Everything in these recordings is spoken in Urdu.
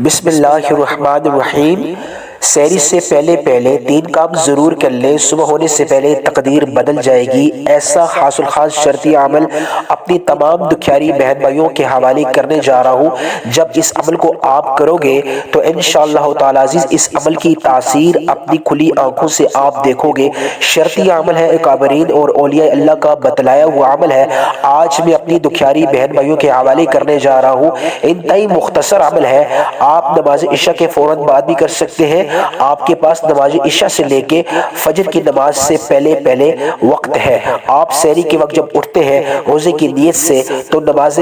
بسم اللہ الرحمن الرحیم۔ سحری سے پہلے پہلے 3 کام ضرور کر لیں، صبح ہونے سے پہلے تقدیر بدل جائے گی۔ ایسا حاصل خاص شرطی عمل اپنی تمام دکھیاری بہن بھائیوں کے حوالے کرنے جا رہا ہوں۔ جب اس عمل کو آپ کرو گے تو انشاءاللہ تعالی عزیز اس عمل کی تاثیر اپنی کھلی آنکھوں سے آپ دیکھو گے۔ شرطی عمل ہے، اکابرین اور اولیاء اللہ کا بتلایا ہوا عمل ہے۔ آج میں اپنی دکھیاری بہن بھائیوں کے حوالے کرنے جا رہا ہوں۔ انتہائی مختصر عمل ہے، آپ نماز عشاء کے فوراً بعد بھی کر سکتے ہیں۔ آپ کے پاس نماز عشاء سے لے کے فجر کی نماز سے پہلے پہلے وقت ہے۔ آپ سحری کے وقت جب اٹھتے ہیں روزے کی نیت سے تو نماز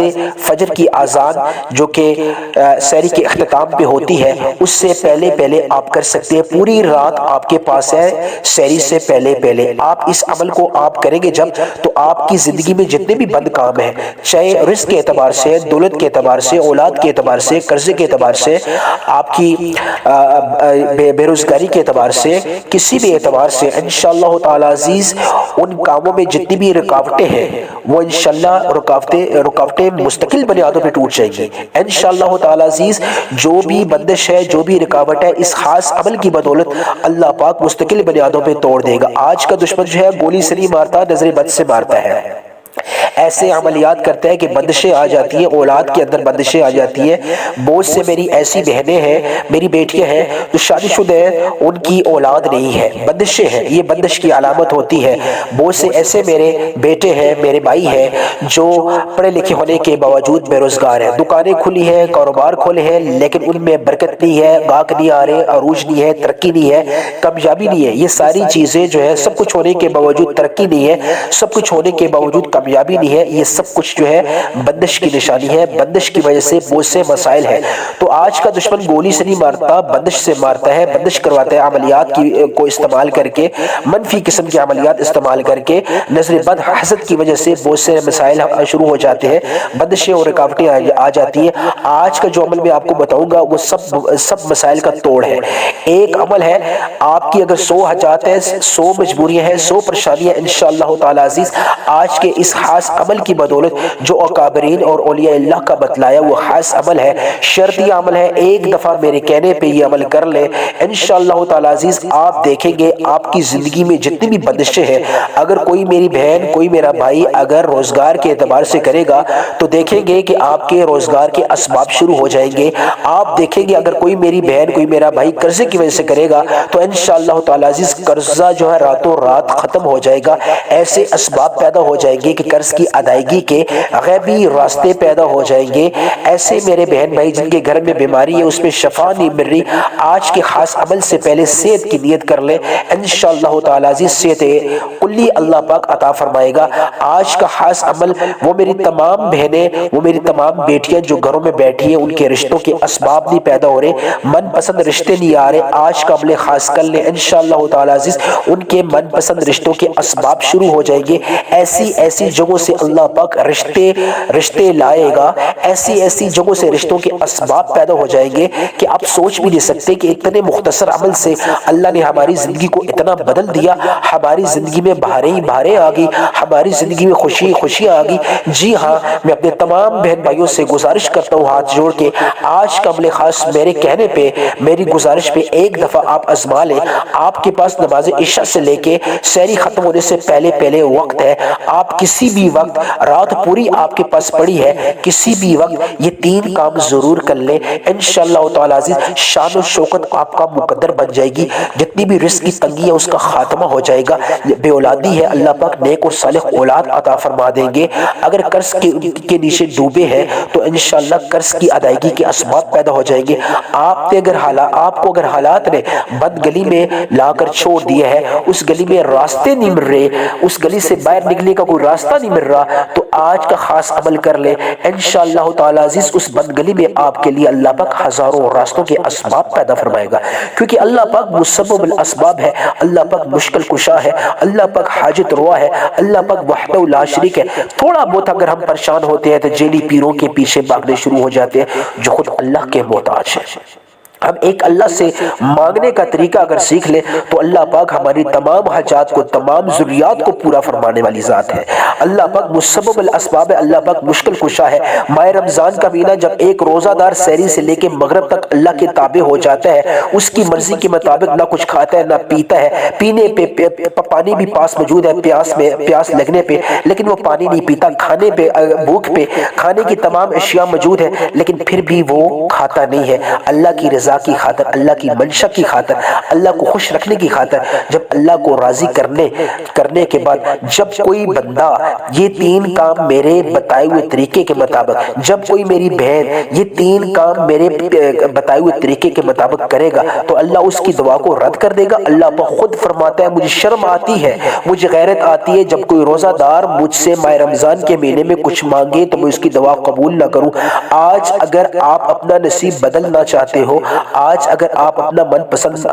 فجر کی اذان جو کہ سحری کے اختتام پہ ہوتی ہے اس سے پہلے پہلے آپ کر سکتے ہیں۔ پوری رات آپ کے پاس ہے سحری سے پہلے پہلے۔ آپ اس عمل کو آپ کریں گے جب تو آپ کی زندگی میں جتنے بھی بد کام ہیں، چاہے رزق کے اعتبار سے، دولت کے اعتبار سے، اولاد کے اعتبار سے، قرضے کے اعتبار سے، آپ کی بے روزگاری کے اعتبار سے، کسی بھی اعتبار سے، انشاءاللہ تعالی عزیز ان کاموں میں جتنی بھی رکاوٹیں ہیں وہ انشاءاللہ رکاوٹیں مستقل بنیادوں پہ ٹوٹ جائیں گی۔ انشاءاللہ تعالی عزیز جو بھی بندش ہے، جو بھی رکاوٹ ہے، اس خاص عمل کی بدولت اللہ پاک مستقل بنیادوں پہ توڑ دے گا۔ آج کا دشمن جو ہے گولی سے نہیں مارتا، نظر بد سے مارتا ہے۔ ایسے عملیات کرتا ہے کہ بندشیں آ جاتی ہیں، اولاد کے اندر بندشیں آ جاتی ہیں۔ بہت سے میری ایسی بہنیں ہیں، میری بیٹیاں ہیں جو شادی شدہ ہیں، ان کی اولاد نہیں ہے، بندشیں ہیں، یہ بندش کی علامت ہوتی ہے۔ بہت سے ایسے میرے بیٹے ہیں، میرے بھائی ہیں جو پڑھے لکھے ہونے کے باوجود بے روزگار ہیں، دکانیں کھلی ہیں، کاروبار کھولے ہیں، لیکن ان میں برکت نہیں ہے، گاہک نہیں آ رہے، عروج نہیں ہے، ترقی نہیں ہے، کامیابی نہیں ہے۔ یہ ساری چیزیں جو ہے سب کچھ ہونے کے باوجود ترقی نہیں ہے، سب کچھ ہونے کے باوجود کامیابی نہیں ہے، یہ سب کچھ جو ہے بندش کی نشانی ہے۔ بندش کی وجہ سے بہت سے مسائل ہیں۔ تو آج کا دشمن گولی سے نہیں مارتا، بندش سے مارتا ہے، بندش کرواتا ہے عملیات کو استعمال کر کے، منفی قسم کی عملیات استعمال کر کے۔ نظر بد حسد کی وجہ سے بہت سے مسائل شروع ہو جاتے ہیں، بندشیں اور رکاوٹیں آ جاتی ہیں۔ آج کا جو عمل میں آپ کو بتاؤں گا وہ سب مسائل کا توڑ ہے۔ ایک عمل ہے، آپ کی اگر 100 حاجات ہیں، 100 مجبوریاں ہیں، 100 پریشانیاں، انشاءاللہ تعالی عزیز آج کے اس خاص عمل کی بدولت جو اکابرین اور اولیاء اللہ کا بتلایا وہ خاص عمل ہے، شرطی عمل ہے، ایک دفعہ میرے کہنے پہ یہ عمل کر لیں، انشاءاللہ تعالی عزیز آپ دیکھیں گے آپ کی زندگی میں جتنی بھی بندشیں ہیں، اگر کوئی میری بہن، کوئی میرا بھائی اگر روزگار کے اعتبار سے کرے گا تو دیکھیں گے کہ آپ کے روزگار کے اسباب شروع ہو جائیں گے۔ آپ دیکھیں گے اگر کوئی میری بہن، کوئی میرا بھائی قرضے کی وجہ سے کرے گا تو انشاءاللہ تعالی عزیز قرضہ جو ہے راتوں رات ختم ہو جائے گا۔ ایسے اسباب پیدا ہو جائیں گے کہ قرض کی ادائیگی کے غیبی راستے پیدا ہو جائیں گے۔ ایسے میرے بہن بھائی جن کے گھر میں بیماری ہے، اس میں شفا نہیں مل رہی، آج کے خاص عمل سے پہلے صحت کی نیت کر لیں، انشاءاللہ تعالی عزیز صحت کلی اللہ پاک عطا فرمائے گا۔ آج کا خاص عمل وہ میری تمام بہنیں، وہ میری تمام بیٹیاں جو گھروں میں بیٹھی ہیں، ان کے رشتوں کے اسباب نہیں پیدا ہو رہے، من پسند رشتے نہیں آ رہے، آج کا عمل خاص کر لیں، انشاءاللہ تعالی عزیز ان کے من پسند رشتوں کے اسباب شروع ہو جائیں گے۔ ایسی جگہوں سے اللہ پاک رشتے لائے گا، ایسی جگہوں سے رشتوں کے اسباب پیدا ہو جائیں گے کہ آپ سوچ بھی نہیں سکتے کہ اتنے مختصر عمل سے اللہ نے ہماری زندگی کو اتنا بدل دیا، ہماری زندگی میں بہاریں ہی بہاریں آ گئی، ہماری زندگی میں خوشیاں آ گئی۔ جی ہاں، میں اپنے تمام بہن بھائیوں سے گزارش کرتا ہوں ہاتھ جوڑ کے، آج کا عمل خاص میرے کہنے پہ، میری گزارش پہ ایک دفعہ آپ آزما لیں۔ آپ کے پاس نماز عشاء سے لے کے سحری ختم ہونے سے پہلے پہلے وقت ہے، آپ کسی بھی وقت، رات پوری آپ کے پاس پڑی ہے، کسی بھی وقت یہ 3 کام ضرور کر لیں، انشاءاللہ تعالی عزیز شان و شوکت آپ کا مقدر بن جائے گی، جتنی بھی رزق کی تنگی ہے اس کا خاتمہ ہو جائے گا، بے اولادی ہے اللہ پاک نیک اور صالح اولاد عطا فرما دیں گے۔ اگر قرض کے نیچے ڈوبے ہیں تو انشاءاللہ قرض کی ادائیگی کے اسباب پیدا ہو جائیں گے۔ آپ کو اگر حالات نے بد گلی میں لا کر چھوڑ دیا ہے، اس گلی میں راستے نہیں مل رہے، اس گلی سے باہر نکلنے کا کوئی راستہ نہیں مل رہا، تو آج کا خاص عمل کر لیں، انشاءاللہ تعالی عزیز اس بد گلی میں آپ کے لیے اللہ پاک ہزاروں راستوں کے اسباب پیدا فرمائے گا، کیونکہ اللہ پاک مسبب الاسباب ہے، اللہ پاک مشکل کشا ہے، اللہ پاک حاجت روا ہے، اللہ پاک وحدہ لا شریک ہے۔ تھوڑا بہت اگر ہم پریشان ہوتے ہیں تو جیلی پیروں کے پیچھے بھاگنے شروع ہو جاتے ہیں جو خود اللہ کے محتاج ہیں۔ ہم ایک اللہ سے مانگنے کا طریقہ اگر سیکھ لیں تو اللہ پاک ہماری تمام حاجات کو، تمام ضروریات کو پورا فرمانے والی ذات ہے۔ اللہ پاک مسبب الاسباب ہے، اللہ پاک مشکل کشا ہے۔ ماہ رمضان کا مہینہ جب ایک روزہ دار سحری سے لے کے مغرب تک اللہ کے تابع ہو جاتا ہے، اس کی مرضی کے مطابق نہ کچھ کھاتا ہے نہ پیتا ہے، پینے پہ پانی بھی پاس موجود ہے پیاس لگنے پہ، لیکن وہ پانی نہیں پیتا، کھانے پہ بھوک پہ کھانے کی تمام اشیاء موجود ہے لیکن پھر بھی وہ کھاتا نہیں ہے۔ اللہ کی رضا کی خاطر، اللہ کی منشا کی خاطر، اللہ کو خوش رکھنے کی خاطر، جب اللہ کو راضی کرنے کے بعد جب کوئی بندہ یہ تین کام میرے بتائے ہوئے طریقے کے مطابق، جب کوئی میری بہن یہ تین کام میرے بتائے ہوئے طریقے کے مطابق کرے گا تو اللہ اس کی دعا کو رد کر دے گا۔ اللہ خود فرماتا ہے مجھے شرم آتی ہے، مجھے غیرت آتی ہے جب کوئی روزہ دار مجھ سے ماہ رمضان کے مہینے میں کچھ مانگے تو میں اس کی دعا قبول نہ کروں۔ آج اگر آپ اپنا نصیب بدلنا چاہتے ہو، آج اگر آپ اپنا من پسند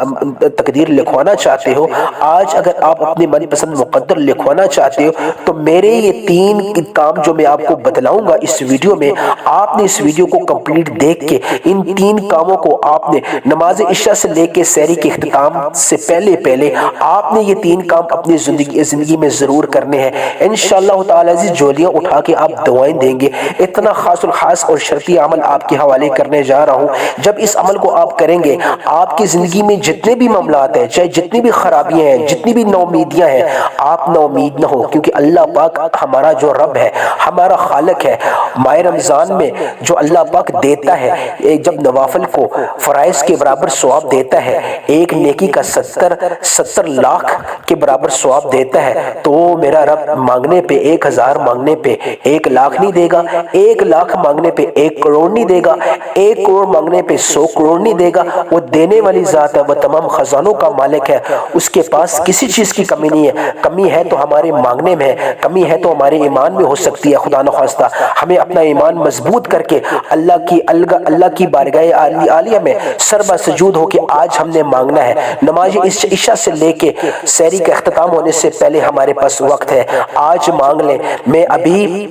تقدیر لکھوانا چاہتے ہو، آج اگر آپ اپنے من پسند مقدر لکھوانا چاہتے ہو تو میرے یہ تین کام جو میں آپ کو بتلاؤں گا اس ویڈیو میں، آپ نے اس ویڈیو کو کمپلیٹ دیکھ کے ان تین کاموں کو آپ نے نماز عشاء سے لے کے سحری کے اختتام سے پہلے آپ نے یہ تین کام اپنی زندگی میں ضرور کرنے ہیں۔ انشاءاللہ تعالی جولیاں اٹھا کے آپ دعائیں دیں گے۔ اتنا خاص الخاص اور شرطی عمل آپ کے حوالے کرنے جا رہا ہوں، جب اس عمل کو آپ کریں گے آپ کی زندگی میں جتنے بھی معاملات ہیں، چاہے جتنی بھی خرابیاں ہیں، جتنی بھی نومیدیاں ہیں، آپ نومید نہ ہو، کیونکہ اللہ پاک ہمارا جو رب ہے، ہمارا خالق ہے، ماہ رمضان میں جو اللہ پاک دیتا ہے، جب نوافل کو فرائض کے برابر ثواب دیتا ہے، ایک نیکی کا 70 لاکھ کے برابر ثواب دیتا ہے، تو میرا رب مانگنے پہ 1000 مانگنے پہ 1 لاکھ نہیں دے گا، 1 لاکھ مانگنے پہ 1 کروڑ نہیں دے گا، 1 کروڑ مانگنے پہ 100 کروڑ نہیں دے گا۔ وہ دینے والی ذات ہے، وہ تمام خزانوں کا مالک ہے، اس کے پاس کسی چیز کی کمی نہیں ہے۔ کمی ہے تو ہمارے مانگنے میں ہے، کمی ہے تو ہمارے ایمان میں ہو سکتی ہے۔ خدا نخواستہ ہمیں اپنا ایمان مضبوط کر کے اللہ کی بارگاہ عالیہ میں سربا سجود ہو کے آج ہم نے مانگنا ہے۔ نماز عشاء سے لے کے سحری کا اختتام ہونے سے پہلے ہمارے پاس وقت ہے، آج مانگ لیں۔ میں ابھی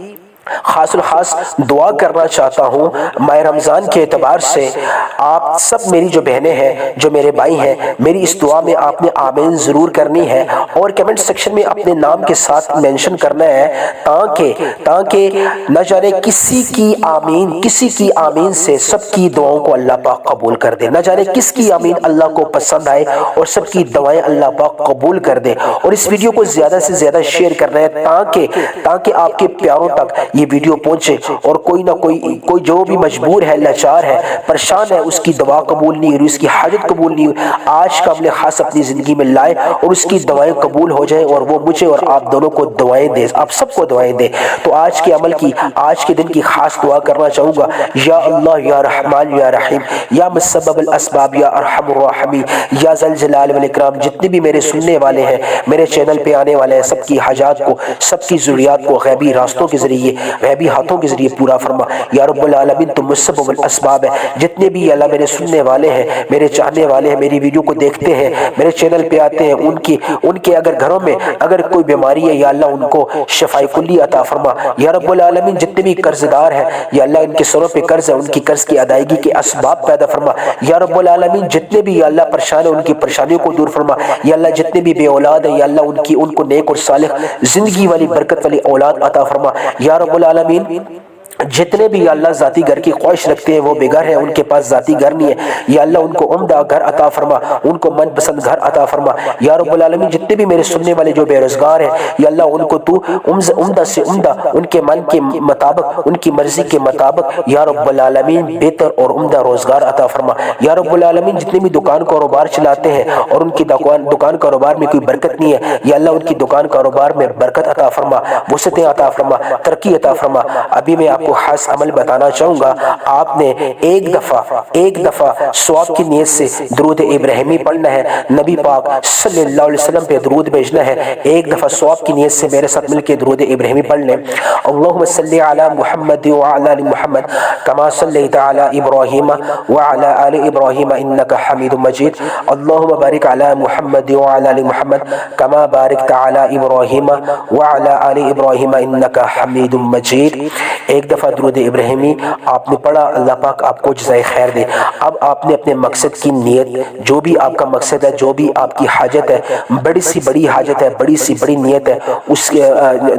خاص الخاص دعا کرنا چاہتا ہوں ماہ رمضان کے اعتبار سے، آپ سب میری جو بہنیں ہیں، جو میرے بھائی ہیں، میری اس دعا میں آپ نے آمین ضرور کرنی ہے اور کمنٹ سیکشن میں اپنے نام کے ساتھ مینشن کرنا ہے، تاکہ نہ جانے کسی کی آمین سے سب کی دعاؤں کو اللہ پاک قبول کر دے، نہ جانے کس کی آمین اللہ کو پسند آئے اور سب کی دعائیں اللہ پاک قبول کر دے۔ اور اس ویڈیو کو زیادہ سے زیادہ شیئر کرنا ہے تاکہ آپ کے پیاروں تک یہ ویڈیو پہنچے اور کوئی نہ کوئی جو بھی مجبور ہے، لاچار ہے، پریشان ہے، اس کی دعا قبول نہیں ہوئی، اس کی حاجت قبول نہیں ہوئی، آج کا عمل خاص اپنی زندگی میں لائے اور اس کی دعائیں قبول ہو جائیں اور وہ مجھے اور آپ دونوں کو دعائیں دے، آپ سب کو دعائیں دے۔ تو آج کے عمل کی، آج کے دن کی خاص دعا کرنا چاہوں گا، یا اللہ یا رحمان یا رحیم یا مسبب الاسباب یا ارحم الراحمین یا ذل جلال والاکرام، جتنے بھی میرے سننے والے ہیں، میرے چینل پہ آنے والے ہیں، سب کی حاجات کو، سب کی ضروریات کو غیبی راستوں کے ذریعے، غیبی ہاتھوں کے ذریعے پورا فرما یا رب العالمین۔ تم مسبب الاسباب ہے، جتنے بھی اللہ میرے سننے والے ہیں، میرے چاہنے والے ہیں، میری ویڈیو کو دیکھتے ہیں، میرے چینل پہ آتے ہیں، ان کے اگر گھروں میں اگر کوئی بیماری ہے یا اللہ ان کو شفاء کلی عطا فرما یا رب العالمین۔ جتنے بھی قرض دار ہیں یا اللہ ان کے سروں پہ قرض ہے، ان کی قرض کی ادائیگی کے اسباب پیدا فرما یا رب العالمین۔ جتنے بھی یا اللہ پریشان ہیں ان کی پریشانیوں کو دور فرما یا اللہ۔ جتنے بھی بے اولاد ہیں یا اللہ ان کو نیک اور صالح زندگی والی برکت والی اولاد عطا فرما یا رب العالمین۔ جتنے بھی یا اللہ ذاتی گھر کی خواہش رکھتے ہیں، وہ بے گھر ہیں، ان کے پاس ذاتی گھر نہیں ہے، یا اللہ ان کو عمدہ گھر عطا فرما، ان کو من پسند گھر عطا فرما یا رب العالمین۔ جتنے بھی میرے سننے والے جو بے روزگار ہیں یا اللہ ان کو تو عمدہ سے عمدہ، ان کے من کے مطابق، ان کی مرضی کے مطابق یا رب العالمین بہتر اور عمدہ روزگار عطا فرما یا رب العالمین۔ جتنے بھی دکان کاروبار چلاتے ہیں اور ان کی دکان کاروبار میں کوئی برکت نہیں ہے یا اللہ ان کی دکان کاروبار میں برکت عطا فرما، وسعتیں عطا فرما، ترقی عطا فرما۔ ابھی میں آپ کو خاص عمل بتانا چاہوں گا، آپ نے ایک دفعہ ثواب کی نیت سے درود ابراہیمی پڑھنا ہے، نبی پاک صلی اللہ علیہ وسلم پہ درود بھیجنا ہے۔ ایک دفعہ ثواب کی نیت سے میرے ساتھ مل کے درود ابراہیمی پڑھ لیں۔ اللہم صلی علی محمد وعلی آل محمد کما صلیت علی ابراہیم وعلی آل ابراہیم انک حمید مجید۔ اللہم بارک علی محمد وعلی آل محمد کما بارکت علی ابراہیم وعلی آل ابراہیم انک حمید مجید۔ ایک دفعہ دفعہ درود ابراہیمی آپ نے پڑھا، اللہ پاک آپ کو جزائے خیر دے۔ اب آپ نے اپنے مقصد کی نیت، جو بھی آپ کا مقصد ہے، جو بھی آپ کی حاجت ہے، بڑی سی بڑی حاجت ہے، بڑی سی بڑی نیت ہے، اس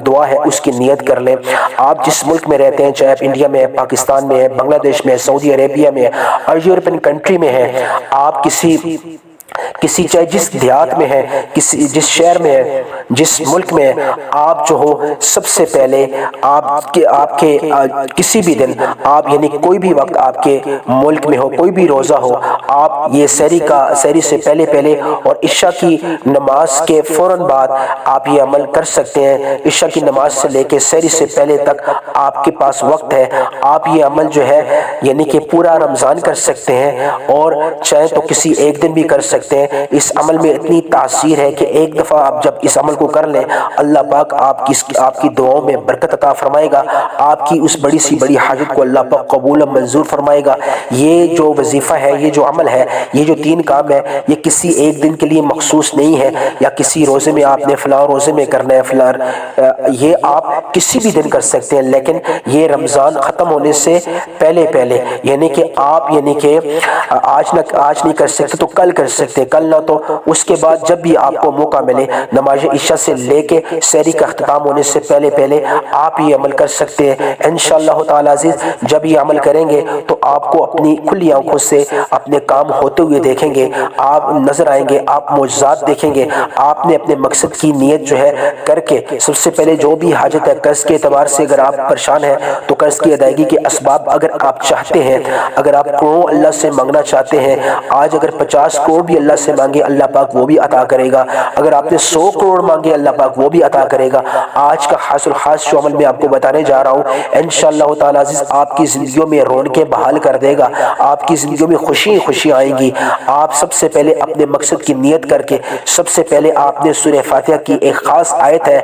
دعا ہے، اس کی نیت کر لیں۔ آپ جس ملک میں رہتے ہیں، چاہے آپ انڈیا میں ہے، پاکستان میں ہے، بنگلہ دیش میں ہے، سعودی عربیہ میں ہے اور یورپین کنٹری میں ہے، آپ کسی چاہے جس دیہات میں ہے، جس شہر میں ہے، جس ملک میں ہے، آپ جو ہو سب سے پہلے آپ کے کسی بھی دن آپ یعنی کوئی بھی وقت آپ کے ملک میں ہو، کوئی بھی روزہ ہو، آپ یہ سحری سے پہلے اور عشاء کی نماز کے فوراً بعد آپ یہ عمل کر سکتے ہیں۔ عشاء کی نماز سے لے کے سحری سے پہلے تک آپ کے پاس وقت ہے، آپ یہ عمل جو ہے یعنی کہ پورا رمضان کر سکتے ہیں، اور چاہے تو کسی ایک دن بھی کر سکتے ہیں۔ اس عمل میں اتنی تاثیر ہے کہ ایک دفعہ آپ جب اس عمل کو کر لیں، اللہ پاک آپ کی دعاؤں میں برکت عطا فرمائے گا، آپ کی اس بڑی سی بڑی حاجت کو اللہ پاک قبول و منظور فرمائے گا۔ یہ جو وظیفہ ہے، یہ جو عمل ہے، یہ جو 3 کام ہے، یہ کسی ایک دن کے لیے مخصوص نہیں ہے یا کسی روزے میں آپ نے فلاں روزے میں کرنا ہے فلاں، یہ آپ کسی بھی دن کر سکتے ہیں، لیکن یہ رمضان ختم ہونے سے پہلے یعنی کہ آپ آج نہیں کر سکتے تو کل کر سکتے ہیں، کل نہ تو اس کے بعد جب بھی آپ کو موقع ملے، نماز عشاء سے لے کے سحری کا اختتام ہونے سے پہلے آپ یہ عمل کر سکتے ہیں۔ انشاءاللہ تعالی عزیز جب یہ عمل کریں گے تو آپ کو اپنی کھلی آنکھوں سے اپنے کام ہوتے ہوئے دیکھیں گے، آپ نظر آئیں گے، آپ معجزات دیکھیں گے۔ آپ نے اپنے مقصد کی نیت جو ہے کر کے سب سے پہلے جو بھی حاجت ہے، قرض کے اعتبار سے اگر آپ پریشان ہیں تو قرض کی ادائیگی کے اسباب اگر آپ چاہتے ہیں، اگر آپ کروڑوں اللہ سے مانگنا چاہتے ہیں، آج اگر 50 کروڑ بھی اللہ سے مانگے اللہ پاک وہ بھی عطا کرے گا، اگر آپ نے 100 کروڑ مانگے اللہ پاک وہ بھی عطا کرے گا۔ آج کا حاصل خاص جو عمل میں آپ کو بتانے جا رہا ہوں، انشاءاللہ تعالی عزیز آپ کی زندگیوں میں رونقیں بحال کر دے گا، آپ کی زندگیوں میں خوشی آئیں گی۔ آپ سب سے پہلے اپنے مقصد کی نیت کر کے سب سے پہلے آپ نے سورہ فاتحہ کی ایک خاص آیت ہے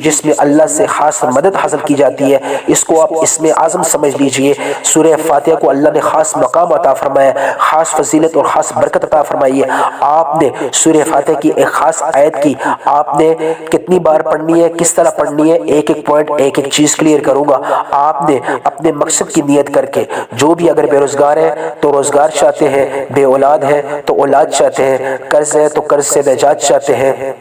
جس میں اللہ سے خاص مدد حاصل کی جاتی ہے، اس کو آپ اسم اعظم سمجھ لیجئے۔ سورہ فاتحہ کو اللہ نے خاص مقام عطا فرمایا، خاص فضیلت اور خاص برکت عطا فرمائی ہے۔ آپ نے سورہ فاتحہ کی ایک خاص آیت کی آپ نے کتنی بار پڑھنی ہے، کس طرح پڑھنی ہے، ایک پوائنٹ ایک چیز کلیئر کروں گا۔ آپ نے اپنے مقصد کی نیت کر کے، جو بھی اگر بے روزگار ہے تو روزگار چاہتے ہیں، بے اولاد ہے تو اولاد چاہتے ہیں، قرض ہے تو قرض سے نجات چاہتے ہیں،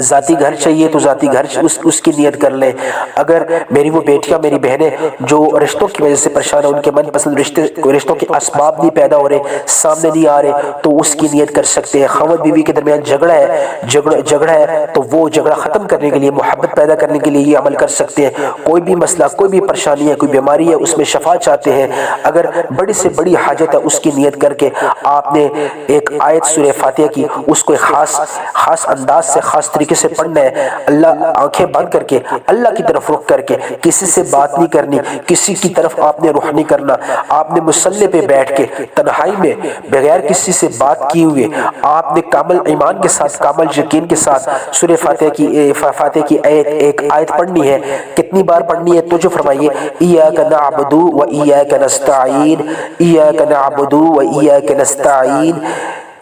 ذاتی گھر چاہیے تو ذاتی گھر اس کی نیت کر لیں۔ اگر میری وہ بیٹیاں میری بہنیں جو رشتوں کی وجہ سے پریشان ہیں، ان کے من پسند رشتوں کے اسباب نہیں پیدا ہو رہے، سامنے نہیں آ رہے، تو اس کی نیت کر سکتے ہیں۔ خاوند بیوی کے درمیان جھگڑا ہے تو وہ جھگڑا ختم کرنے کے لیے، محبت پیدا کرنے کے لیے یہ عمل کر سکتے ہیں۔ کوئی بھی مسئلہ، کوئی بھی پریشانی ہے، کوئی بیماری ہے، اس میں شفا چاہتے ہیں، اگر بڑی سے بڑی حاجت ہے، اس کی نیت کر کے آپ نے ایک آیت سورہ فاتحہ کی، اس کو خاص انداز سے، خاص طریقے سے پڑھنا ہے۔ اللہ آنکھیں بند کر کے، اللہ کی طرف رخ کر کے، کسی سے بات نہیں کرنی، کسی کی طرف آپ نے رخ نہیں کرنا۔ آپ نے مصلی پہ بیٹھ کے تنہائی میں بغیر کسی سے بات کیے ہوئے آپ نے کامل ایمان کے ساتھ، کامل یقین کے ساتھ سورہ فاتحہ کی ایک آیت پڑھنی ہے۔ کتنی بار پڑھنی ہے توجہ فرمائیے۔ ایاک نعبد و ایاک نستعین، ایاک نعبد و ایاک نستعین،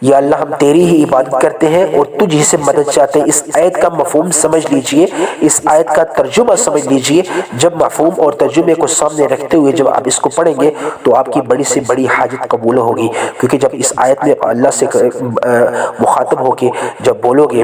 یا اللہ ہم تیری ہی عبادت کرتے ہیں اور تجھ ہی سے مدد چاہتے ہیں۔ اس آیت کا مفہوم سمجھ لیجئے، اس آیت کا ترجمہ سمجھ لیجئے۔ جب مفہوم اور ترجمے کو سامنے رکھتے ہوئے جب آپ اس کو پڑھیں گے تو آپ کی بڑی سے بڑی حاجت قبول ہوگی، کیونکہ جب اس آیت میں اللہ سے مخاطب ہو کے جب بولو گے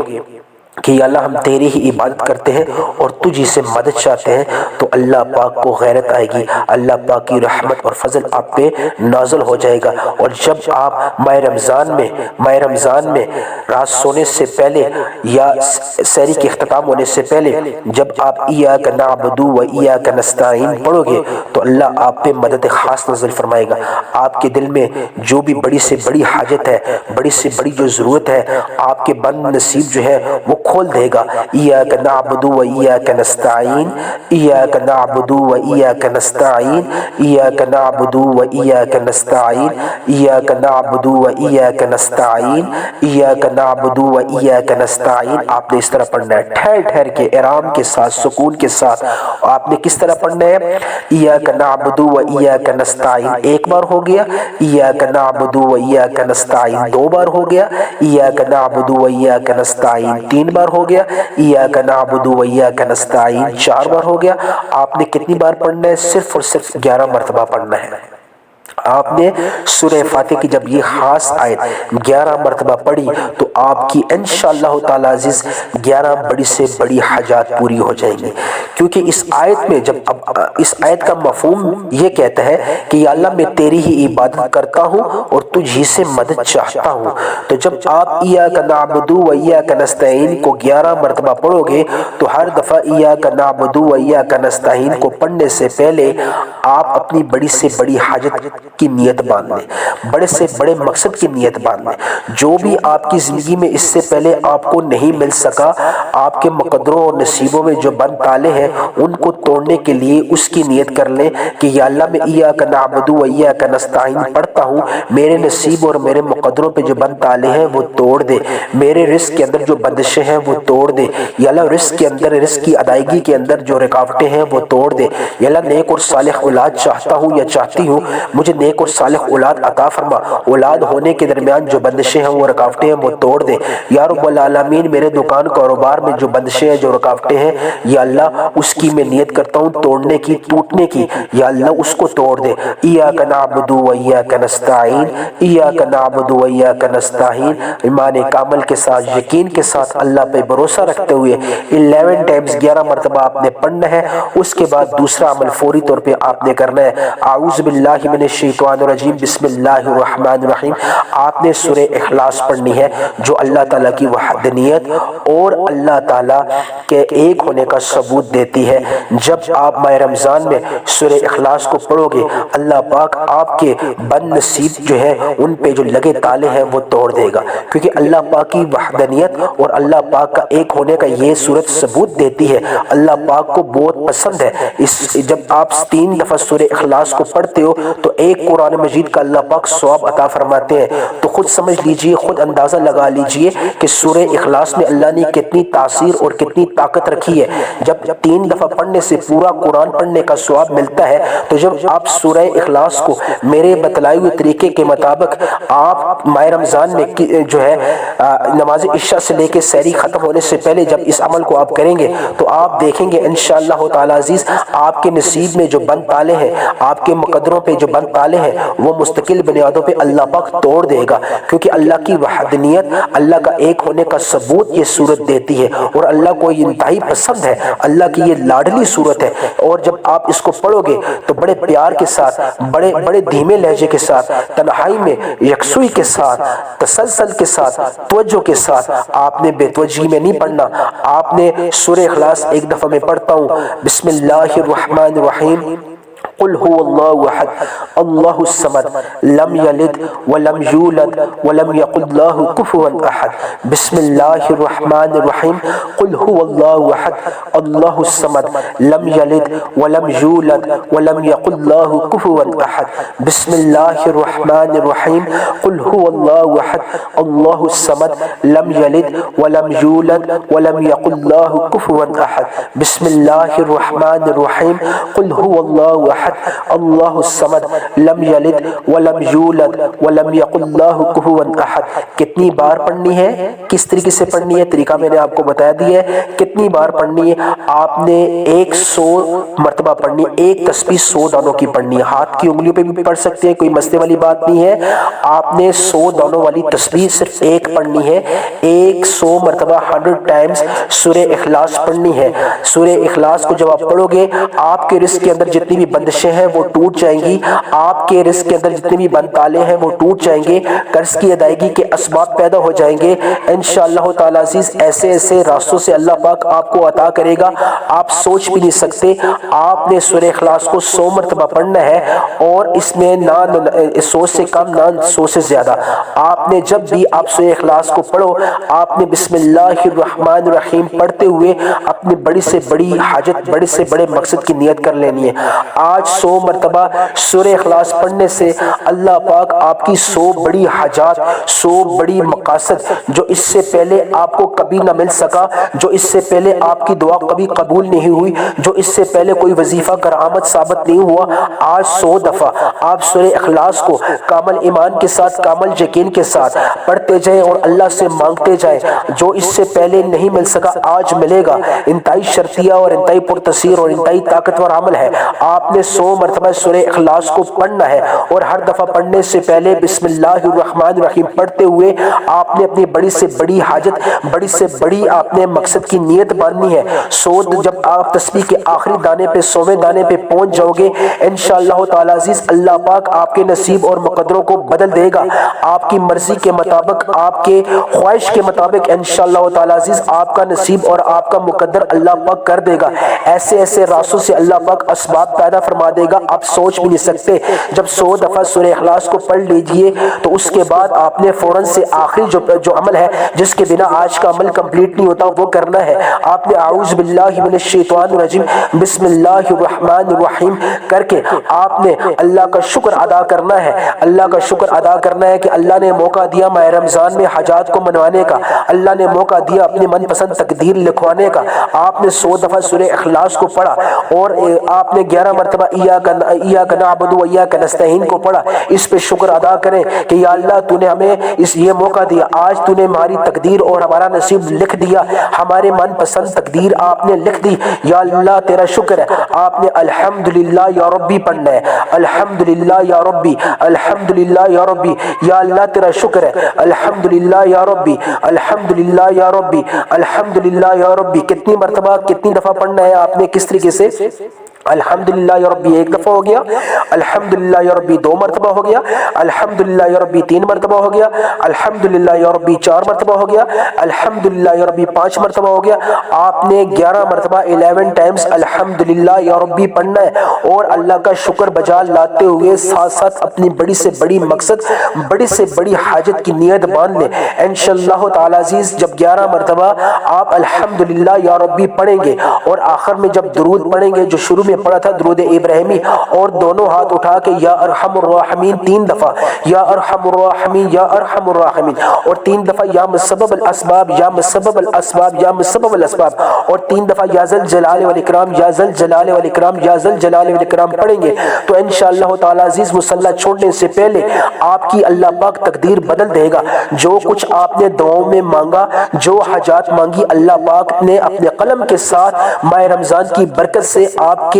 کہ یا اللہ ہم تیری ہی عبادت کرتے ہیں اور تجھ ہی سے مدد چاہتے ہیں، تو اللہ پاک کو غیرت آئے گی، اللہ پاک کی رحمت اور فضل آپ پہ نازل ہو جائے گا۔ اور جب آپ ماہ رمضان میں رات سونے سے پہلے یا سحری کے اختتام ہونے سے پہلے جب آپ ایاک نعبد و ایاک نستعین پڑھو گے تو اللہ آپ پہ مدد خاص نازل فرمائے گا۔ آپ کے دل میں جو بھی بڑی سے بڑی حاجت ہے، بڑی سے بڑی جو ضرورت ہے، آپ کے بند نصیب جو ہے وہ کھول دے گا۔ ایاک نعبد و ایاک نستعین، ایاک نعبد و ایاک نستعین، ایاک نعبد و ایاک نستعین، ایاک نعبد و ایاک نستعین، ایاک نعبد و ایاک نستعین۔ آپ نے اس طرح پڑھنا ہے، ٹھہر کے، آرام کے ساتھ، سکون کے ساتھ۔ آپ نے کس طرح پڑھنا ہے؟ ایاک نعبد و ایاک نستعین ایک بار ہو گیا، ایاک نعبد و ایاک نستعین 2 بار ہو گیا، ایاک نعبد و ایاک نستعین 3 بار ہو گیا، ایاک نعبد و ایاک نستعین 4 بار ہو گیا۔ آپ نے کتنی بار پڑھنا ہے؟ صرف اور صرف 11 مرتبہ پڑھنا ہے۔ آپ نے سورہ فاتحہ کی جب یہ خاص آیت 11 مرتبہ پڑھی تو آپ کی انشاءاللہ تعالی عزیز 11 بڑی سے بڑی حاجات پوری ہو جائیں گی، کیونکہ اس آیت میں جب اس آیت کا مفہوم یہ کہتا ہے کہ یا اللہ میں تیری ہی عبادت کرتا ہوں اور تجھ ہی سے مدد چاہتا ہوں، تو جب آپ ایاک نعبد و ایاک نستعین کو 11 مرتبہ پڑھو گے تو ہر دفعہ ایاک نعبد و ایاک نستعین کو پڑھنے سے پہلے آپ اپنی بڑی سے بڑی حاجت کی نیت باندھ لیں، بڑے سے بڑے مقصد کی نیت باندھ لیں۔ جو بھی آپ کی زندگی میں اس سے پہلے آپ کو نہیں مل سکا، آپ کے مقدروں اور نصیبوں میں جو بند تالے ہیں ان کو توڑنے کے لیے اس کی نیت کر لیں کہ یا اللہ میں ایاک نعبد و ایاک نستعین پڑھتا ہوں، میرے نصیب اور میرے مقدروں پہ جو بند تالے ہیں وہ توڑ دے، میرے رزق کے اندر جو بندشیں ہیں وہ توڑ دے، یا اللہ رزق کے اندر، رزق کی ادائیگی کے اندر جو رکاوٹیں ہیں وہ توڑ دے، یا اللہ نیک اور صالح اولاد چاہتا ہوں یا چاہتی ہوں، مجھے نیک اور صالح اولاد عطا فرما، اولاد ہونے کے درمیان جو بندشیں ہیں وہ رکاوٹیں ہیں وہ توڑ دے، یا رب العالمین میرے دکان کاروبار میں جو بندشیں ہیں جو رکاوٹیں ہیں یا اللہ اس کی میں نیت کرتا ہوں توڑنے کی، ٹوٹنے کی، یا اللہ اس کو توڑ دے۔ ایاک نعبد و ایاک نستعین، ایاک نعبد و ایاک نستعین، ایمان کامل کے ساتھ، یقین کے ساتھ، اللہ پہ بھروسہ رکھتے ہوئے 11 ٹائمز 11 مرتبہ آپ نے پڑھنا ہے۔ اس کے بعد دوسرا عمل فوری طور پہ آپ نے کرنا ہے، اعوذ باللہ من الشیطان الرجیم، بسم اللہ الرحمن الرحیم۔ آپ نے سورہ اخلاص پڑھنی ہے جو اللہ تعالیٰ کی وحدانیت اور اللہ تعالیٰ کے ایک ہونے کا ثبوت دیتی ہے۔ جب آپ ماہ رمضان میں سورہ اخلاص کو پڑھو گے، اللہ پاک آپ کے بد نصیب جو ہے ان پہ جو لگے تالے ہیں وہ توڑ دے گا، کیونکہ اللہ پاک کی وحدانیت اور اللہ پاک کا ایک ہونے کا یہ صورت ثبوت دیتی ہے۔ اللہ پاک کو بہت پسند ہے جب آپ 3 دفعہ سورہ اخلاص کو پڑھتے ہو تو ایک قرآن مجید کا اللہ پاک ثواب عطا فرماتے ہیں۔ تو خود سمجھ لیجئے، خود اندازہ لگا لیجئے کہ سورہ اخلاص میں اللہ نے کتنی تاثیر اور کتنی طاقت رکھی ہے۔ جب 3 دفعہ پڑھنے سے پورا قرآن پڑھنے کا ثواب ملتا ہے، تو جب آپ سورہ اخلاص کو میرے بتلائے ہوئے طریقے کے مطابق آپ ماہ رمضان میں جو ہے نماز عشاء سے لے کے سحری ختم ہونے سے پہلے جب اس عمل کو آپ کریں گے تو آپ دیکھیں گے انشاءاللہ تعالی عزیز آپ کے نصیب میں جو بند تالے ہیں، آپ کے مقدروں پہ جو بند تالے ہیں وہ مستقل بنیادوں پہ اللہ پاک توڑ دے گا، کیونکہ اللہ کی وحدانیت، اللہ کا ایک ہونے کا ثبوت یہ صورت دیتی ہے، اور اللہ کو یہ انتہائی پسند ہے، اللہ کی یہ لاڈلی صورت ہے۔ اور جب آپ اس کو پڑھو گے تو بڑے پیار کے ساتھ، بڑے دھیمے لہجے کے ساتھ، تنہائی میں یکسوئی کے ساتھ، تسلسل کے ساتھ، توجہ کے ساتھ، آپ نے بے توجہی میں نہیں پڑھنا۔ آپ نے سورہ اخلاص ایک دفعہ میں پڑھتا ہوں، بسم اللہ الرحمن الرحیم، قل هو الله احد الله الصمد لم يلد ولم يولد ولم يكن له كفوا احد، بسم الله الرحمن الرحیم، قل هو الله احد الله الصمد لم يلد ولم يولد ولم يكن له كفوا احد، بسم الله الرحمن الرحیم، قل هو الله احد الله الصمد لم يلد ولم يولد ولم يكن له كفوا احد، بسم الله الرحمن الرحیم، قل هو الله احد اللہ الصمد لم یلد ولم یولد ولم یکن لہ کفوا احد۔ کتنی بار پڑھنی ہے، کس طریقے سے پڑھنی ہے، طریقہ میں نے آپ کو بتا دیا ہے۔ کتنی بار پڑھنی ہے؟ آپ نے 100 مرتبہ پڑھنی ہے، ایک تسبیح 100 دانوں کی پڑھنی ہے، ہاتھ کی انگلیوں پہ بھی پڑھ سکتے ہیں، کوئی مسئلے والی بات نہیں ہے۔ آپ نے 100 دانوں والی تسبیح صرف ایک پڑھنی ہے، 100 مرتبہ 100 ٹائمز سورہ اخلاص پڑھنی ہے۔ سورہ اخلاص کو جب آپ پڑھو گے، آپ کے رزق کے اندر جتنی بھی بندشیں ہیں وہ ٹوٹ جائیں گی، آپ کے رزق کے اندر جتنے بھی بند تالے ہیں وہ ٹوٹ جائیں گے، قرض کی ادائیگی کے اسباب پیدا ہو جائیں گے انشاءاللہ تعالی عزیز۔ ایسے ایسے راستوں سے اللہ پاک آپ کو عطا کرے گا، آپ سوچ بھی نہیں سکتے۔ آپ نے سورہ اخلاص کو 100 مرتبہ پڑھنا ہے، اور اس میں نہ 100 سے کم نہ 100 سے زیادہ۔ آپ نے جب بھی آپ سورہ اخلاص کو پڑھو، آپ نے بسم اللہ الرحمن الرحیم پڑھتے ہوئے اپنی بڑی سے بڑی حاجت، بڑے سے بڑے مقصد کی نیت کر لینی ہے۔ آج آج 100 مرتبہ سورہ اخلاص پڑھنے سے اللہ پاک آپ کی 100 بڑی حاجات، 100 بڑی مقاصد جو اس سے پہلے آپ کو کبھی نہ مل سکا، جو اس سے پہلے آپ کی دعا کبھی قبول نہیں ہوئی، جو اس سے پہلے کوئی وظیفہ کرامت ثابت نہیں ہوا، آج 100 دفعہ آپ سورہ اخلاص کو کامل ایمان کے ساتھ، کامل یقین کے ساتھ پڑھتے جائیں اور اللہ سے مانگتے جائیں، جو اس سے پہلے نہیں مل سکا آج ملے گا۔ انتہائی شرطیہ اور انتہائی پرتاثیر اور انتہائی طاقتور عمل ہے۔ آپ نے 100 مرتبہ سورہ اخلاص کو پڑھنا ہے اور ہر دفعہ پڑھنے سے پہلے بسم اللہ الرحمن الرحیم پڑھتے ہوئے آپ نے اپنی بڑی سے بڑی حاجت، بڑی سے بڑی آپ نے مقصد کی نیت باندھنی ہے۔ جب آپ تسبیح کے آخری دانے پہ، 100ویں دانے پہ پہنچ جاؤ گے انشاءاللہ تعالی عزیز، اللہ پاک آپ کے نصیب اور مقدروں کو بدل دے گا۔ آپ کی مرضی کے مطابق، آپ کے خواہش کے مطابق انشاءاللہ تعالی عزیز آپ کا نصیب اور آپ کا مقدر اللہ پاک کر دے گا۔ ایسے ایسے راستوں سے اللہ پاک اسباب پیدا فرما دے گا، آپ سوچ بھی نہیں سکتے۔ جب 100 دفعہ سورہ اخلاص کو پڑھ لیجئے تو اس کے بعد آپ نے فوراً سے آخری جو عمل ہے جس کے بنا آج کا عمل کمپلیٹ نہیں ہوتا وہ کرنا ہے۔ آپ نے اعوذ باللہ من الشیطان الرجیم بسم اللہ الرحمن الرحیم کر کے آپ نے اللہ کا شکر ادا کرنا ہے۔ اللہ کا شکر ادا کرنا ہے کہ اللہ نے موقع دیا ماہ رمضان میں حاجات کو منوانے کا، اللہ نے موقع دیا اپنی من پسند تقدیر لکھوانے کا۔ آپ نے 100 دفعہ سورہ اخلاص کو پڑھا اور آپ نے 11 مرتبہ ایاک نعبد و ایاک نستعین کو پڑھا۔ اس پہ شکر ادا کریں کہ یا اللہ تو نے ہمیں یہ موقع دیا، آج تو نے ہماری تقدیر اور ہمارا نصیب لکھ دیا، ہمارے من پسند تقدیر آپ نے لکھ دی، یا اللہ تیرا شکر ہے۔ آپ نے الحمدللہ یا ربی پڑھنا ہے، الحمدللہ یا ربی، الحمدللہ یا ربی، یا اللہ تیرا شکر ہے، الحمدللہ یا ربی، الحمدللہ یا ربی، الحمدللہ یا ربی۔ کتنی مرتبہ، کتنی دفعہ پڑھنا ہے آپ نے، کس طریقے سے؟ الحمدللہ یا ربی 1 دفعہ ہو گیا، الحمدللہ یا ربی 2 مرتبہ ہو گیا، الحمدللہ یا ربی 3 مرتبہ ہو گیا، الحمدللہ یا ربی 4 مرتبہ ہو گیا، الحمدللہ یا ربی 5 مرتبہ ہو گیا۔ آپ نے 11 مرتبہ 11 ٹائمز الحمدللہ یا ربی پڑھنا ہے اور اللہ کا شکر بجا لاتے ہوئے ساتھ ساتھ اپنی بڑی سے بڑی مقصد، بڑی سے بڑی حاجت کی نیت باندھ لیں انشاءاللہ تعالی عزیز۔ جب 11 مرتبہ آپ الحمدللہ یا ربی پڑھیں گے اور آخر میں جب درود پڑھیں گے جو شروع میں پڑھا تھا درود ابراہیمی، اور دونوں ہاتھ اٹھا کے یا ارحم الراحمین 3 دفعہ، یا ارحم الراحمین، یا ارحم الراحمین، اور 3 دفعہ یا مسبب الاسباب، یا مسبب الاسباب، یا مسبب الاسباب، اور 3 دفعہ یا ذل جلال والاکرام، یا ذل جلال والاکرام، یا ذل جلال والاکرام پڑھیں گے تو انشاءاللہ تعالی عزیز مصلی چھوڑنے سے پہلے آپ کی اللہ پاک تقدیر بدل دے گا۔ جو کچھ آپ نے دعاؤں میں مانگا، جو حاجات مانگی، اللہ پاک نے اپنے قلم کے ساتھ ماہ رمضان کی برکت سے آپ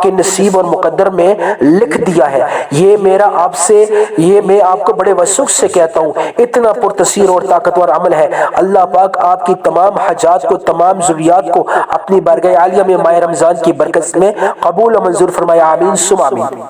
کے نصیب اور مقدر میں لکھ دیا ہے۔ یہ میرا آپ سے، یہ میں آپ کو بڑے وثوق سے کہتا ہوں، اتنا پرتاثیر اور طاقتور عمل ہے۔ اللہ پاک آپ کی تمام حاجات کو، تمام ضروریات کو اپنی بارگاہ عالیہ میں ماہ رمضان کی برکت میں قبول و منظور فرمائے، آمین ثم آمین۔